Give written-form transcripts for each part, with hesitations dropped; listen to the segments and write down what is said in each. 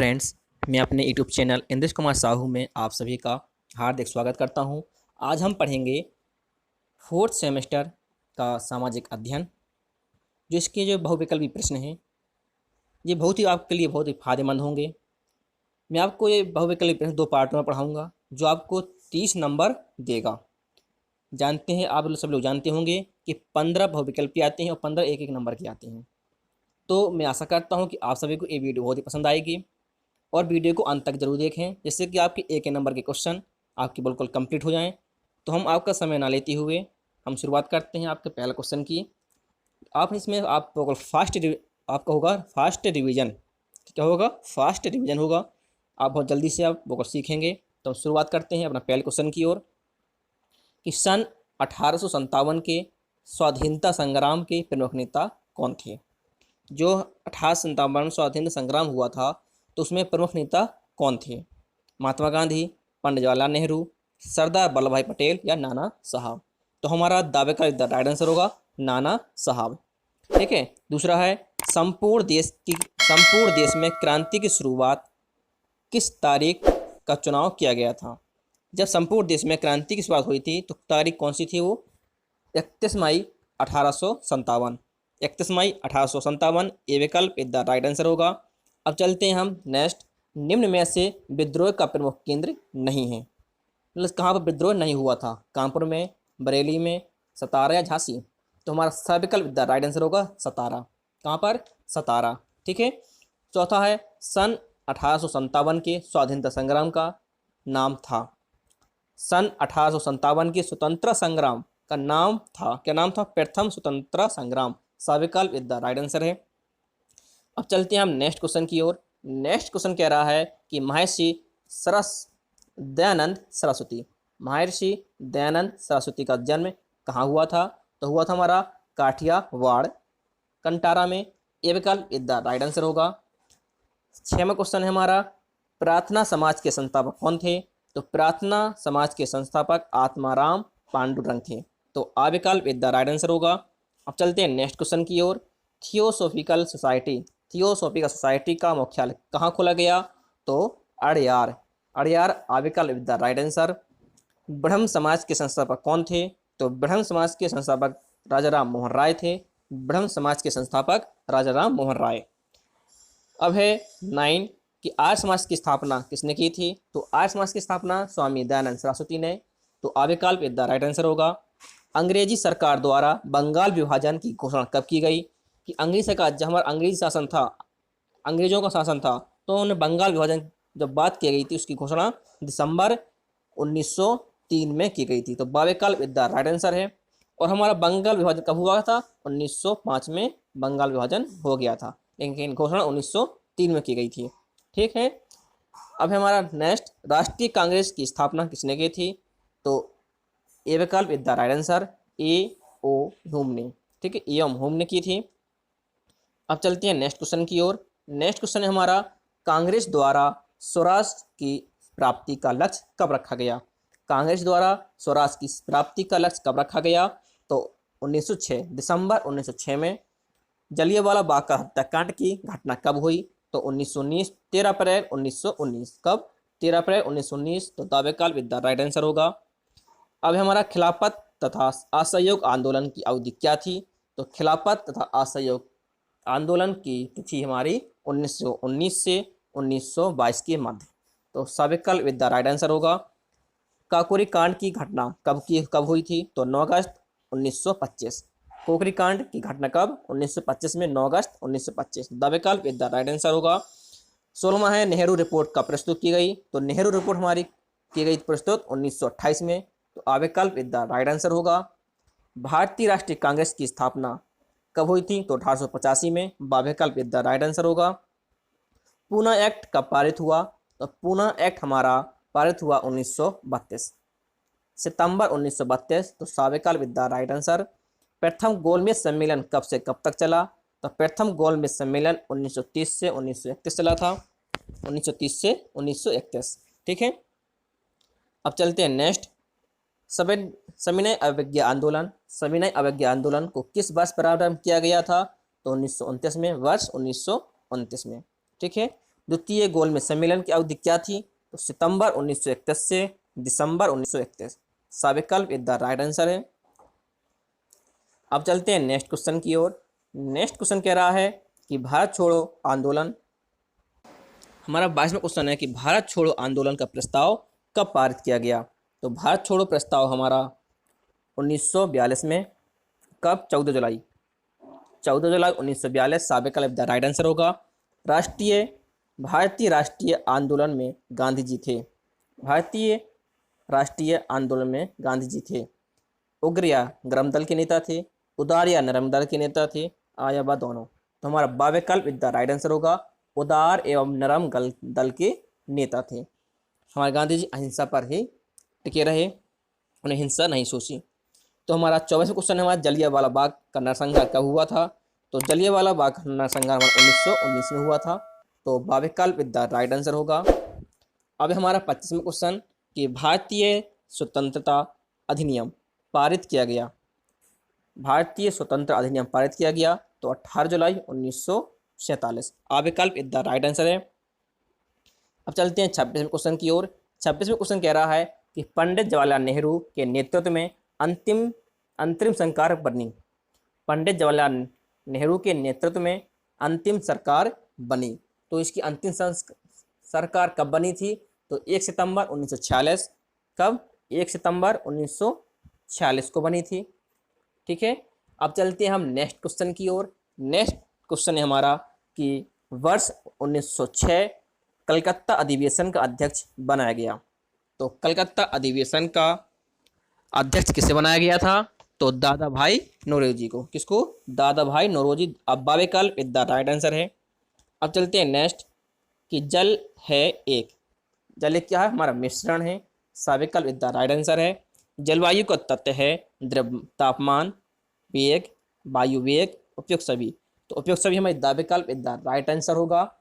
Friends, मैं अपने YouTube channel Indresh Kumar Sahu में आप सभी का हार्दिक स्वागत करता हूं। आज हम पढ़ेंगे फोर्थ सेमेस्टर का सामाजिक अध्ययन। जो इसके जो बहुविकल्पी प्रश्न हैं ये बहुत ही आपके लिए बहुत ही फायदेमंद होंगे। मैं आपको ये बहुविकल्पी प्रश्न दो पार्ट में पढ़ाऊँगा जो आपको 30 नंबर देगा। जानते हैं आप सब लोग जानते होंगे कि 15 बहुविकल्पी आते हैं और 15 एक एक नंबर के आते हैं। तो मैं आशा करता हूँ कि आप सभी को ये वीडियो बहुत ही पसंद आएगी और वीडियो को अंत तक जरूर देखें, जिससे कि आपके एक नंबर के क्वेश्चन आपके बिल्कुल कंप्लीट हो जाएं। तो हम आपका समय ना लेते हुए हम शुरुआत करते हैं आपके पहले क्वेश्चन की। आप इसमें आप बिल्कुल आपका होगा फास्ट रिवीजन। क्या होगा? फास्ट रिवीजन होगा। आप बहुत जल्दी से आप बिल्कुल सीखेंगे। तो हम शुरुआत करते हैं अपना पहले क्वेश्चन की ओर कि सन 1857 के स्वाधीनता संग्राम के प्रमुख नेता कौन थे? जो 1857 स्वाधीनता संग्राम हुआ था तो उसमें प्रमुख नेता कौन थे? महात्मा गांधी, पंडित जवाहरलाल नेहरू, सरदार वल्लभ भाई पटेल या नाना साहब। तो हमारा दावे का राइट आंसर होगा नाना साहब। ठीक है। दूसरा है संपूर्ण देश में क्रांति की शुरुआत किस तारीख का चुनाव किया गया था? जब संपूर्ण देश में क्रांति की शुरुआत हुई थी तो तारीख कौन सी थी? वो 31 मई 1857। 31 मई 1857 ये विकल्प इधर राइट आंसर होगा। अब चलते हैं हम नेक्स्ट। निम्न में से विद्रोह का प्रमुख केंद्र नहीं है। मतलब कहाँ पर विद्रोह नहीं हुआ था? कानपुर में, बरेली में, सतारा या झांसी? तो हमारा सविकल्प इधर राइट आंसर होगा सतारा। कहाँ पर? सतारा। ठीक है। चौथा है सन 1857 के स्वतंत्रता संग्राम का नाम था। सन 1857 के स्वतंत्रता संग्राम का नाम था, क्या नाम था? प्रथम स्वतंत्रता संग्राम। सविकल्प इधर राइट आंसर है। अब चलते हैं हम नेक्स्ट क्वेश्चन की ओर। नेक्स्ट क्वेश्चन कह रहा है कि महर्षि दयानंद सरस्वती का जन्म कहाँ हुआ था? तो हुआ था हमारा काठियावाड़, कंटारा में। ये विकल्प इधर राइट आंसर होगा। 6वां क्वेश्चन है हमारा प्रार्थना समाज के संस्थापक कौन थे? तो प्रार्थना समाज के संस्थापक आत्माराम पांडुरंग थे। तो आ विकल्प इधर राइट आंसर होगा। अब चलते हैं नेक्स्ट क्वेश्चन की ओर। थियोसॉफिकल सोसाइटी का मुख्यालय कहाँ खोला गया? तो अड़यार आ विकल्प इधर राइट आंसर। ब्रह्म समाज के संस्थापक कौन थे? तो ब्रह्म समाज के संस्थापक राजाराम मोहन राय थे। ब्रह्म समाज के संस्थापक राजाराम मोहन राय। अब है 9 कि आर्य समाज की स्थापना किसने की थी? तो आर्य समाज की स्थापना स्वामी दयानंद सरस्वती ने। तो आ विकल्प इधर राइट आंसर होगा। अंग्रेजी सरकार द्वारा बंगाल विभाजन की घोषणा कब की गई? कि अंग्रेजी सरकार, जब हमारा अंग्रेजी शासन था, अंग्रेजों का शासन था, तो उन्होंने बंगाल विभाजन जब बात की गई थी उसकी घोषणा दिसंबर 1903 में की गई थी। तो बा विकल्प इधर राइट आंसर है। और हमारा बंगाल विभाजन कब हुआ था? 1905 में बंगाल विभाजन हो गया था, लेकिन घोषणा 1903 में की गई थी। ठीक है। अब हमारा नेक्स्ट, राष्ट्रीय कांग्रेस की स्थापना किसने की थी? तो ए विकल्प इधर राइट आंसर। ए ओ ह्यूम ने। ठीक है, ए एम ह्यूम ने की थी। अब चलते हैं नेक्स्ट क्वेश्चन की ओर। नेक्स्ट क्वेश्चन है हमारा कांग्रेस द्वारा स्वराज की प्राप्ति का लक्ष्य कब रखा गया? कांग्रेस द्वारा स्वराज की प्राप्ति का लक्ष्य कब रखा गया? तो 1906 दिसंबर 1906 में। जलियांवाला बाग का हत्याकांड की घटना कब हुई? तो 1919 13 अप्रैल 1919। कब? 13 अप्रैल 1919। तो दावे काल विद द राइट आंसर होगा। अब हमारा खिलाफत तथा असहयोग आंदोलन की अवधि क्या थी? तो खिलाफत तथा असहयोग आंदोलन की तिथि हमारी 1919 से 1922 के मध्य। तो सविकल विद द राइट आंसर होगा। काकोरी कांड की घटना कब हुई थी? तो 9 अगस्त 1925। कोकरी कांड की घटना कब? 1925 में, 9 अगस्त 1925। द विकल्प विद द राइट आंसर होगा। 16वां है नेहरू रिपोर्ट कब प्रस्तुत की गई? तो नेहरू रिपोर्ट हमारी की गई प्रस्तुत 1928 में। तो आ विकल्प विद द राइट आंसर होगा। भारतीय राष्ट्रीय कांग्रेस की स्थापना कब हुई थी? तो 1885 में। बा विकल्प विद द राइट आंसर होगा। पूना एक्ट कब पारित हुआ? तो पूना एक्ट हमारा पारित हुआ 1932 सितंबर 1932। तो सा विकल्प विद द राइट आंसर। प्रथम गोलमेज सम्मेलन कब से कब तक चला? तो प्रथम गोलमेज सम्मेलन 1930 से 1931 चला था। 1930 से 1931। ठीक है। अब चलते हैं नेक्स्ट। सविनय अवज्ञा आंदोलन को किस वर्ष प्रारंभ किया गया था? तो 1929 में, वर्ष 1929 में। ठीक है। द्वितीय गोलमेज सम्मेलन की अवधि क्या थी? तो सितंबर 1931 से दिसंबर 1931। सा विकल्प इज द राइट आंसर है। अब चलते हैं नेक्स्ट क्वेश्चन की ओर। नेक्स्ट क्वेश्चन कह रहा है कि भारत छोड़ो आंदोलन, हमारा 22वां क्वेश्चन है कि भारत छोड़ो आंदोलन का प्रस्ताव कब पारित किया गया? तो भारत छोड़ो प्रस्ताव हमारा 1942 में। कब? 14 जुलाई। 14 जुलाई 1942 सा विकल्प द राइट आंसर होगा। भारतीय राष्ट्रीय आंदोलन में गांधी जी थे। भारतीय राष्ट्रीय आंदोलन में गांधी जी थे। उग्र या गर्म दल के नेता थे, उदार या नरम दल के नेता थे, या व दोनों। तो हमारा बा विकल्प इज द राइट आंसर होगा। उदार एवं नरम दल के नेता थे। हमारे गांधी जी अहिंसा पर ही टिके रहे, उन्हें हिंसा नहीं सोची। तो हमारा 24वां क्वेश्चन है हमारा जलियांवाला बाग का नरसंहार कब हुआ था? तो जलियांवाला बाग का नरसंहार हमारा 1919 में हुआ था। तो बा विकल्प इज द राइट आंसर होगा। अब हमारा 25वां क्वेश्चन कि भारतीय स्वतंत्रता अधिनियम पारित किया गया। भारतीय स्वतंत्र अधिनियम पारित किया गया तो 18 जुलाई 1947। आ विकल्प इज द राइट आंसर है। अब चलते हैं 26वें क्वेश्चन की ओर। 26वें क्वेश्चन कह रहा है कि पंडित जवाहरलाल नेहरू के नेतृत्व में अंतरिम सरकार बनी। पंडित जवाहरलाल नेहरू के नेतृत्व में अंतिम सरकार बनी। तो इसकी अंतिम सरकार कब बनी थी? तो 1 सितंबर 1946। कब? 1 सितंबर 1946 को बनी थी। ठीक है। अब चलते हैं हम नेक्स्ट क्वेश्चन की ओर। नेक्स्ट क्वेश्चन है हमारा कि वर्ष 1906 कलकत्ता अधिवेशन का अध्यक्ष बनाया गया। तो कलकत्ता अधिवेशन का अध्यक्ष किसे बनाया गया था? तो दादा भाई नौरोजी को। किसको? दादा भाई नौरोजी। अब बा विकल्प इज द राइट आंसर है। अब चलते हैं नेक्स्ट कि जल है एक। जल एक क्या है? हमारा मिश्रण है। सा विकल्प इज द राइट आंसर है। जलवायु का तत्व है द्रव्य, तापमान, वेग, वायु वेग, उपयुक्त सभी। तो उपयुक्त सभी हमारे द विकल्प इज द राइट आंसर होगा।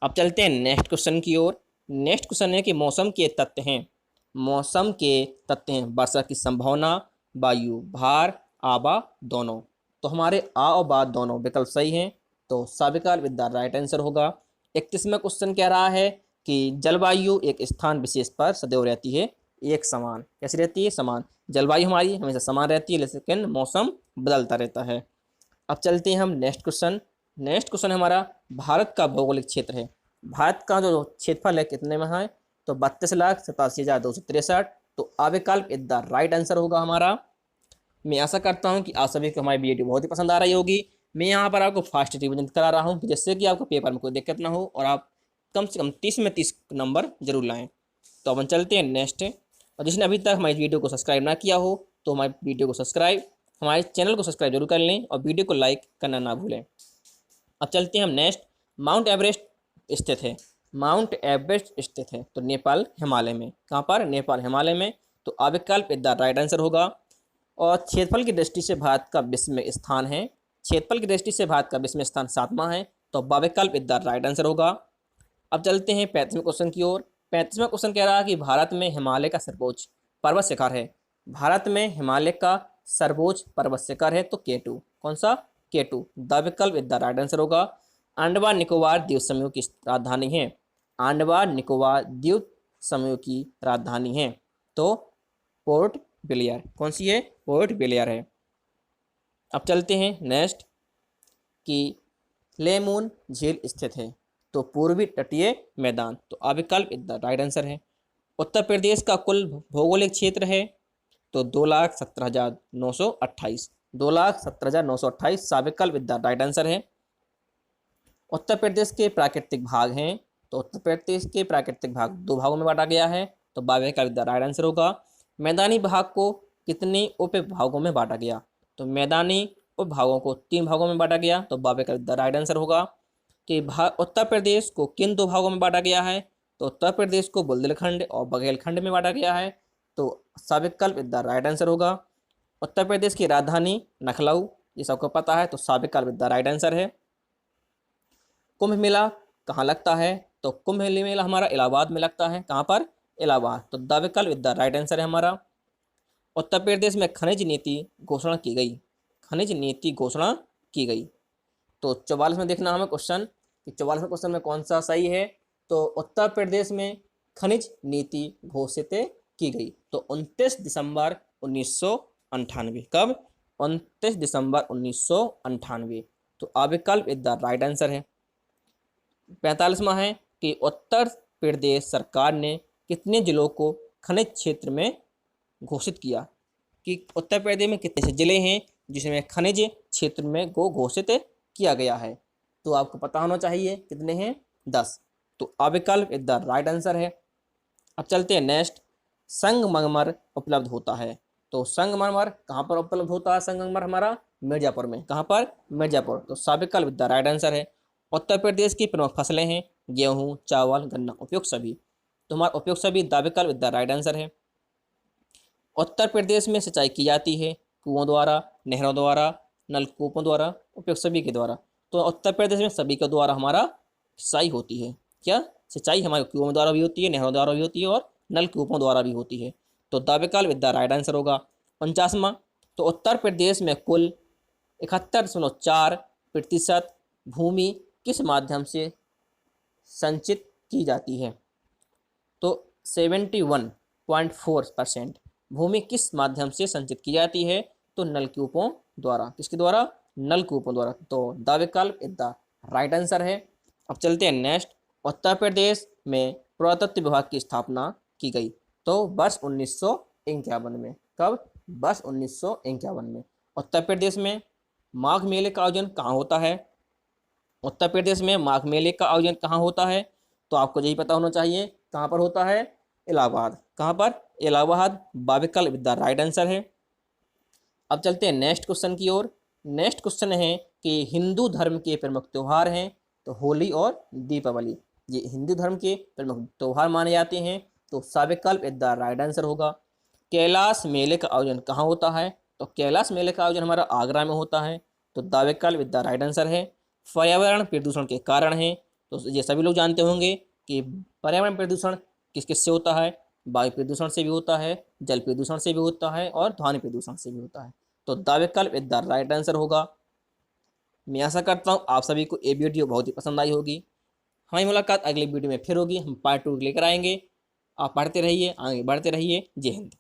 अब चलते हैं नेक्स्ट क्वेश्चन की ओर। नेक्स्ट क्वेश्चन है कि मौसम के तत्व हैं। मौसम के तत्व हैं वर्षा की संभावना, वायु भार, आबा दोनों। तो हमारे आ और बा दोनों विकल्प सही हैं। तो सा विकल्प इज द राइट आंसर होगा। 31वां क्वेश्चन कह रहा है कि जलवायु एक स्थान विशेष पर सदैव रहती है एक समान। कैसी रहती है? समान। जलवायु हमारी हमेशा समान रहती है, लेकिन मौसम बदलता रहता है। अब चलते हैं हम नेक्स्ट क्वेश्चन। नेक्स्ट क्वेश्चन हमारा भारत का भौगोलिक क्षेत्र है। भारत का जो क्षेत्रफल है कितने में है? तो 32,87,263। तो आ विकल्प इज द राइट आंसर होगा हमारा। मैं आशा करता हूं कि आप सभी को हमारी वीडियो बहुत ही पसंद आ रही होगी। मैं यहाँ पर आपको फास्ट रिवीजन करा रहा हूँ जिससे कि आपको पेपर में कोई दिक्कत ना हो और आप कम से कम 30 में 30 नंबर जरूर लाएं। तो अब हम चलते हैं नेक्स्ट। और जिसने अभी तक हमारी वीडियो को सब्सक्राइब ना किया हो तो हमारी वीडियो को सब्सक्राइब, हमारे चैनल को सब्सक्राइब जरूर कर लें और वीडियो को लाइक करना ना भूलें। अब चलते हैं हम नेक्स्ट। माउंट एवरेस्ट स्थित है। माउंट एवरेस्ट स्थित है तो नेपाल हिमालय में। कहाँ पर? नेपाल हिमालय में। तो आ विकल्प इज द राइट आंसर होगा। और क्षेत्रफल की दृष्टि से भारत का विश्व में स्थान है। क्षेत्रफल की दृष्टि से भारत का विश्व में स्थान 7वां है। तो बा विकल्प इज द राइट आंसर होगा। अब चलते हैं 35वें क्वेश्चन की ओर। 35वां क्वेश्चन कह रहा है कि भारत में हिमालय का सर्वोच्च पर्वत शिखर है। भारत में हिमालय का सर्वोच्च पर्वत शिखर है तो K2। कौन सा? K2। द विकल्प इज द राइट आंसर होगा। अंडमान निकोबार द्वीप समूह की राजधानी है। अंडमान निकोबार द्वीप समूह की राजधानी है तो पोर्ट ब्लेयर। कौन सी है? पोर्ट ब्लेयर है। अब चलते हैं नेक्स्ट कि लेमून झील स्थित है तो पूर्वी तटीय मैदान। तो आ विकल्प इज द राइट आंसर है। उत्तर प्रदेश का कुल भौगोलिक क्षेत्र है तो 2,17,928। 2,17,928 सा विकल्प इज द राइट आंसर है। उत्तर प्रदेश के प्राकृतिक भाग हैं तो उत्तर प्रदेश के प्राकृतिक भाग 2 भागों में बांटा गया है तो बा विकल्प द राइट आंसर होगा। मैदानी भाग को कितने उपभागों में बांटा गया? तो मैदानी उपभागों को 3 भागों में बांटा गया तो बा विकल्प द राइट आंसर होगा। कि उत्तर प्रदेश को किन 2 भागों में बांटा गया है? तो उत्तर प्रदेश को बुंदेलखंड और बघेलखंड में बांटा गया है तो सा विकल्प इज द राइट आंसर होगा। उत्तर प्रदेश की राजधानी लखनऊ, ये सबको पता है तो सा विकल्प इज द राइट आंसर है। कुंभ मेला कहाँ लगता है? तो कुंभ मेला हमारा इलाहाबाद में लगता है। कहाँ पर? इलाहाबाद। तो द विकल्प इज द राइट आंसर है हमारा। उत्तर प्रदेश में खनिज नीति घोषणा की गई। खनिज नीति घोषणा की गई। तो 44 में देखना हमें क्वेश्चन कि 44वें क्वेश्चन में कौन सा सही है। तो उत्तर प्रदेश में खनिज नीति घोषित की गई तो 29 दिसंबर 1998। कब? 29 दिसंबर 1998। तो अविकल्प इज द राइट आंसर है। 45वां है कि उत्तर प्रदेश सरकार ने कितने जिलों को खनिज क्षेत्र में घोषित किया, कि उत्तर प्रदेश में कितने जिले हैं जिसमें खनिज क्षेत्र में को घोषित किया गया है। तो आपको पता होना चाहिए कितने हैं, 10। तो अविकल्प इज द राइट आंसर है। अब चलते हैं नेक्स्ट। संगमरमर उपलब्ध होता है तो संगमरमर कहाँ पर उपलब्ध होता है? संगमरमर हमारा मिर्जापुर में। कहाँ पर? मिर्जापुर। तो सविकल्प द राइट आंसर है। उत्तर प्रदेश की प्रमुख फसलें हैं गेहूं, चावल, गन्ना। उपयुक्त सभी। तो हमारा उपयुक्त सभी दाविकल्प द राइट आंसर है। उत्तर प्रदेश में सिंचाई की जाती है कुओं द्वारा, नहरों द्वारा, नलकूपों द्वारा। उपयुक्त सभी के द्वारा। तो उत्तर प्रदेश में सभी के द्वारा हमारा सिंचाई होती है। क्या? सिंचाई हमारे कुओं द्वारा भी होती है, नहरों द्वारा भी होती है और नलकूपों द्वारा भी होती है। तो द विकल्प द राइट आंसर होगा। 49वां, तो उत्तर प्रदेश में कुल 71.4% भूमि किस माध्यम से संचित की जाती है? तो 71.4% भूमि किस माध्यम से संचित की जाती है? तो नलकूपों द्वारा। किसके द्वारा? नलकूपों द्वारा। तो द विकल्प इज द राइट आंसर है। अब चलते हैं नेक्स्ट। उत्तर प्रदेश में पुरातत्व विभाग की स्थापना की गई तो वर्ष 1951 में। कब? वर्ष 1951 में। उत्तर प्रदेश में माघ मेले का आयोजन कहाँ होता है? उत्तर प्रदेश में माघ मेले का आयोजन कहाँ होता है? तो आपको यही पता होना चाहिए कहाँ पर होता है? इलाहाबाद। कहाँ पर? इलाहाबाद। बाविकल्प द राइट आंसर है। अब चलते हैं नेक्स्ट क्वेश्चन की ओर। नेक्स्ट क्वेश्चन है कि हिंदू धर्म के प्रमुख त्यौहार हैं तो होली और दीपावली। ये हिंदू धर्म के प्रमुख त्यौहार माने जाते हैं। तो सविकल्प इज द राइट आंसर होगा। कैलाश मेले का आयोजन कहाँ होता है? तो कैलाश मेले का आयोजन हमारा आगरा में होता है। तो द विकल्प इज द राइट आंसर है। पर्यावरण प्रदूषण के कारण हैं तो ये सभी लोग जानते होंगे कि पर्यावरण प्रदूषण किस किस से होता है? वायु प्रदूषण से भी होता है, जल प्रदूषण से भी होता है और ध्वनि प्रदूषण से भी होता है। तो द विकल्प इज द राइट आंसर होगा। मैं आशा करता हूँ आप सभी को ये वीडियो बहुत ही पसंद आई होगी। हमारी मुलाकात अगली वीडियो में फिर होगी। हम पार्ट 2 लेकर आएंगे। आप पढ़ते रहिए, आगे बढ़ते रहिए। जय हिंद।